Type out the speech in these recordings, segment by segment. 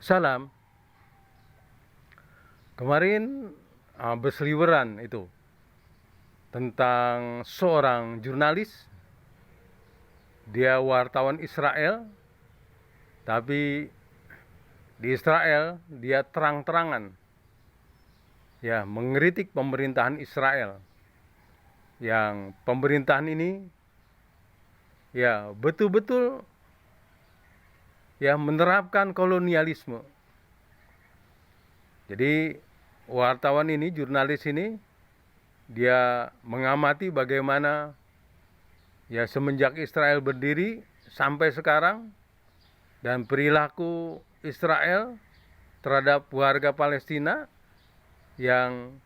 Salam. Kemarin berseliweran itu tentang seorang jurnalis, dia wartawan Israel, tapi di Israel dia terang-terangan ya mengkritik pemerintahan Israel, yang pemerintahan ini ya betul-betul ya menerapkan kolonialisme. Jadi wartawan ini, jurnalis ini, dia mengamati bagaimana ya semenjak Israel berdiri sampai sekarang, dan perilaku Israel terhadap warga Palestina yang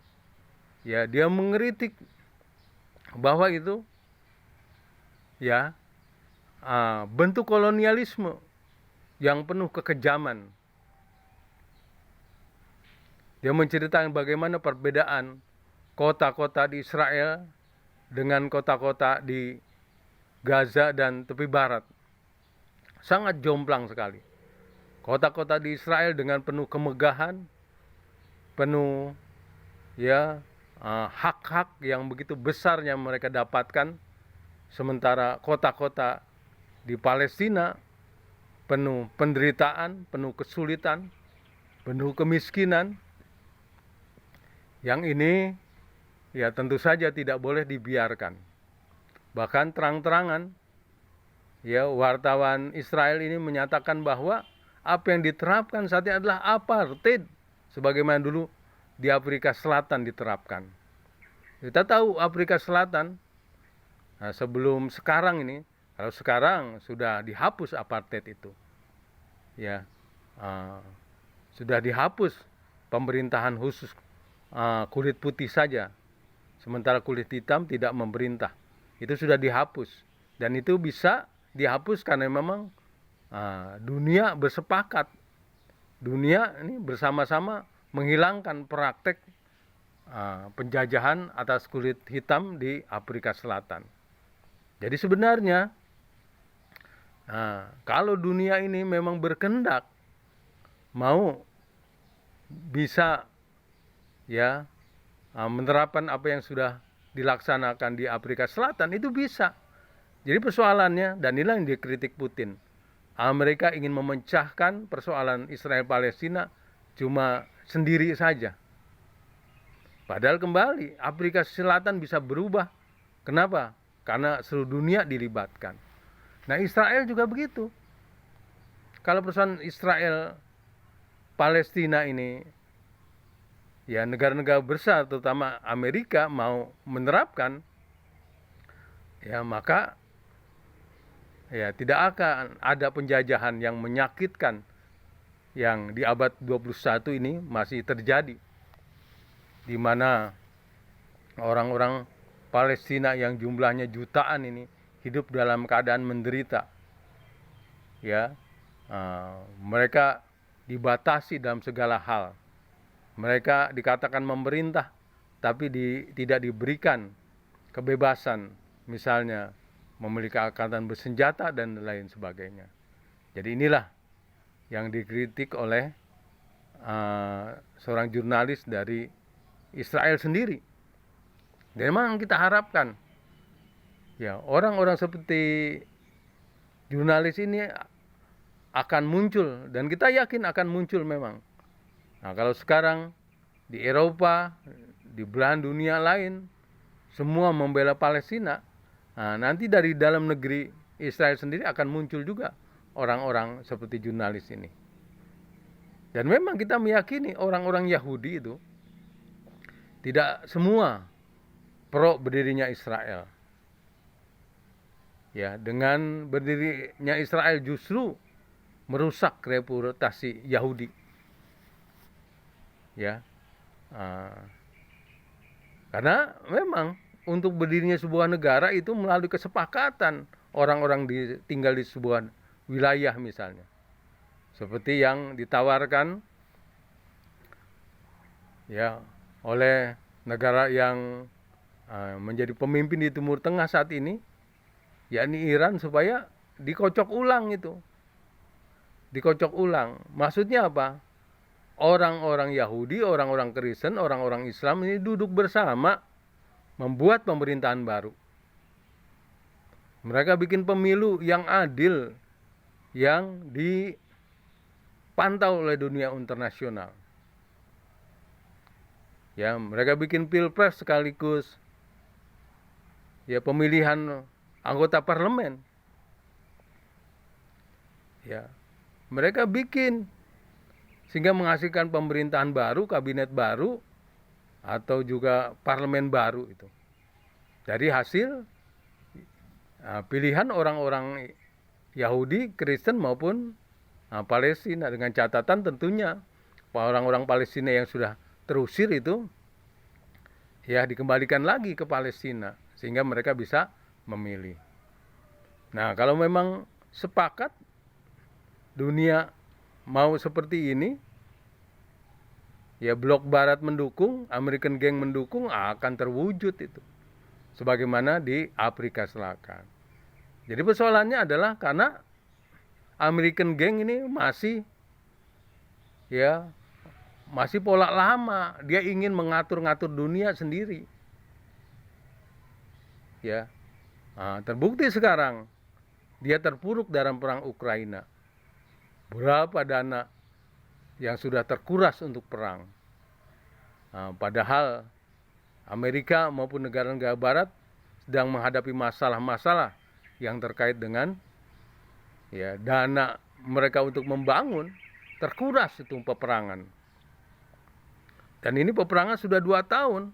ya dia mengkritik bahwa itu ya bentuk kolonialisme yang penuh kekejaman. Dia menceritakan bagaimana perbedaan kota-kota di Israel dengan kota-kota di Gaza dan tepi barat. Sangat jomplang sekali. Kota-kota di Israel dengan penuh kemegahan, penuh ya hak-hak yang begitu besarnya mereka dapatkan, sementara kota-kota di Palestina penuh penderitaan, penuh kesulitan, penuh kemiskinan. Yang ini ya tentu saja tidak boleh dibiarkan. Bahkan terang-terangan ya wartawan Israel ini menyatakan bahwa apa yang diterapkan saat ini adalah apartheid, sebagaimana dulu di Afrika Selatan diterapkan. Kita tahu Afrika Selatan sebelum sekarang ini, kalau sekarang sudah dihapus apartheid itu, ya sudah dihapus pemerintahan khusus kulit putih saja, sementara kulit hitam tidak memerintah. Itu sudah dihapus, dan itu bisa dihapus karena memang dunia bersepakat, dunia ini bersama-sama menghilangkan praktek penjajahan atas kulit hitam di Afrika Selatan. Jadi sebenarnya kalau dunia ini memang berkehendak mau bisa ya menerapkan apa yang sudah dilaksanakan di Afrika Selatan, itu bisa. Jadi persoalannya, dan inilah yang dikritik Putin, Amerika ingin memecahkan persoalan Israel Palestina cuma sendiri saja. Padahal kembali Afrika Selatan bisa berubah. Kenapa? Karena seluruh dunia dilibatkan. Nah, Israel juga begitu. Kalau persoalan Israel Palestina ini ya negara-negara besar terutama Amerika mau menerapkan, ya maka ya tidak akan ada penjajahan yang menyakitkan yang di abad 21 ini masih terjadi, di mana orang-orang Palestina yang jumlahnya jutaan ini hidup dalam keadaan menderita. Ya, mereka dibatasi dalam segala hal. Mereka dikatakan memerintah, tapi tidak diberikan kebebasan, misalnya memiliki angkatan bersenjata dan lain sebagainya. Jadi inilah yang dikritik oleh seorang jurnalis dari Israel sendiri. Dan memang kita harapkan ya orang-orang seperti jurnalis ini akan muncul, dan kita yakin akan muncul memang. Nah, kalau sekarang di Eropa, di belahan dunia lain, semua membela Palestina, nah, nanti dari dalam negeri Israel sendiri akan muncul juga orang-orang seperti jurnalis ini. Dan memang kita meyakini orang-orang Yahudi itu tidak semua pro berdirinya Israel. Ya, dengan berdirinya Israel justru merusak reputasi Yahudi. Ya, karena memang untuk berdirinya sebuah negara itu melalui kesepakatan orang-orang tinggal di sebuah wilayah misalnya, seperti yang ditawarkan ya oleh negara yang menjadi pemimpin di Timur Tengah saat ini, yakni Iran, supaya dikocok ulang itu. dikocok ulang. Maksudnya apa? Orang-orang Yahudi, orang-orang Kristen, orang-orang Islam ini duduk bersama membuat pemerintahan baru. Mereka bikin pemilu yang adil, yang dipantau oleh dunia internasional. Ya, mereka bikin pilpres sekaligus ya pemilihan anggota parlemen. Ya, mereka bikin sehingga menghasilkan pemerintahan baru, kabinet baru, atau juga parlemen baru itu. Dari hasil pilihan orang-orang Yahudi, Kristen maupun Palestina, dengan catatan tentunya orang-orang Palestina yang sudah terusir itu ya dikembalikan lagi ke Palestina sehingga mereka bisa memilih. Nah, kalau memang sepakat dunia mau seperti ini, ya blok barat mendukung, American Gang mendukung, akan terwujud itu. Sebagaimana di Afrika Selatan. Jadi persoalannya adalah karena American Gang ini masih pola lama. Dia ingin mengatur-ngatur dunia sendiri. Ya. Nah, terbukti sekarang dia terpuruk dalam perang Ukraina. Berapa dana yang sudah terkuras untuk perang. Nah, padahal Amerika maupun negara-negara barat sedang menghadapi masalah-masalah yang terkait dengan dana mereka untuk membangun, terkuras itu peperangan. Dan ini peperangan sudah 2 tahun.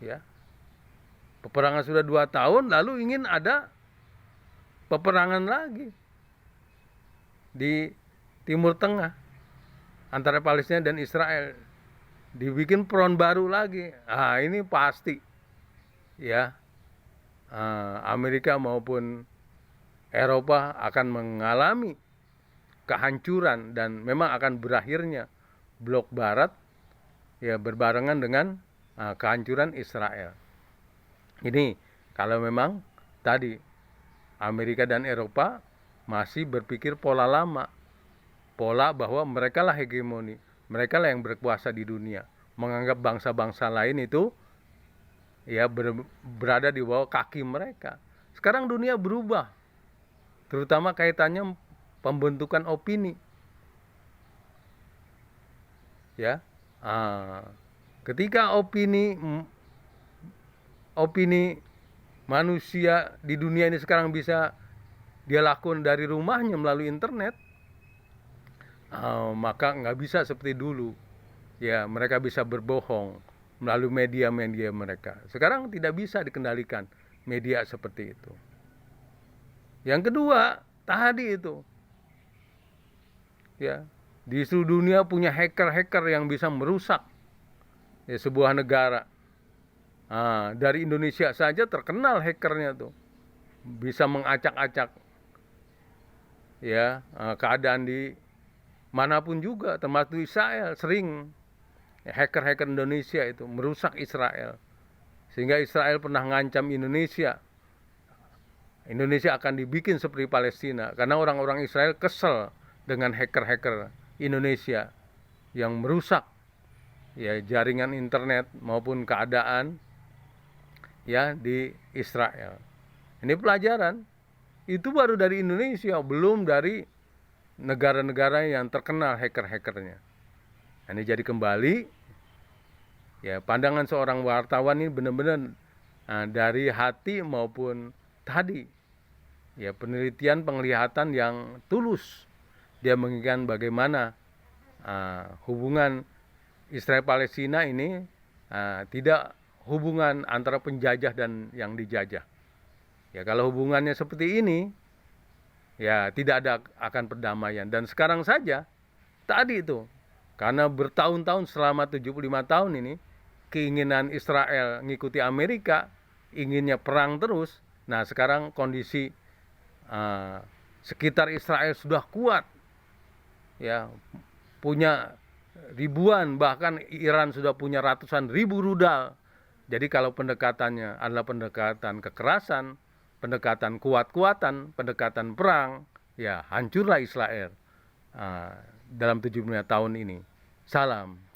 Ya. Peperangan sudah 2 tahun, lalu ingin ada peperangan lagi di Timur Tengah antara Palestina dan Israel, dibikin front baru lagi. Ini pasti Amerika maupun Eropa akan mengalami kehancuran dan memang akan berakhirnya blok barat berbarengan dengan kehancuran Israel. Ini kalau memang tadi Amerika dan Eropa masih berpikir pola lama, pola bahwa mereka lah hegemoni, mereka lah yang berkuasa di dunia, menganggap bangsa-bangsa lain itu berada di bawah kaki mereka. Sekarang dunia berubah, terutama kaitannya pembentukan opini. Ketika opini manusia di dunia ini sekarang bisa dia lakukan dari rumahnya melalui internet, maka nggak bisa seperti dulu. Mereka bisa berbohong melalui media-media mereka. Sekarang tidak bisa dikendalikan media seperti itu. Yang kedua, tadi itu. Di seluruh dunia punya hacker-hacker yang bisa merusak sebuah negara. Dari Indonesia saja terkenal hackernya tuh. Bisa mengacak-acak keadaan di manapun juga, termasuk Israel. Sering hacker-hacker Indonesia itu merusak Israel, sehingga Israel pernah ngancam Indonesia akan dibikin seperti Palestina, karena orang-orang Israel kesel dengan hacker-hacker Indonesia yang merusak jaringan internet maupun keadaan di Israel. Ini pelajaran. Itu baru dari Indonesia, belum dari negara-negara yang terkenal hacker-hackernya. Ini jadi kembali, pandangan seorang wartawan ini benar-benar dari hati maupun tadi, penelitian penglihatan yang tulus. Dia menginginkan bagaimana hubungan Israel-Palestina ini tidak hubungan antara penjajah dan yang dijajah. Kalau hubungannya seperti ini, tidak ada akan perdamaian. Dan sekarang saja, tadi itu, karena bertahun-tahun selama 75 tahun ini, keinginan Israel ngikuti Amerika, inginnya perang terus. Nah, sekarang kondisi sekitar Israel sudah kuat. Punya ribuan, bahkan Iran sudah punya ratusan ribu rudal. Jadi kalau pendekatannya adalah pendekatan kekerasan, pendekatan kuat-kuatan, pendekatan perang, ya hancurlah Israel dalam 75 tahun ini. Salam.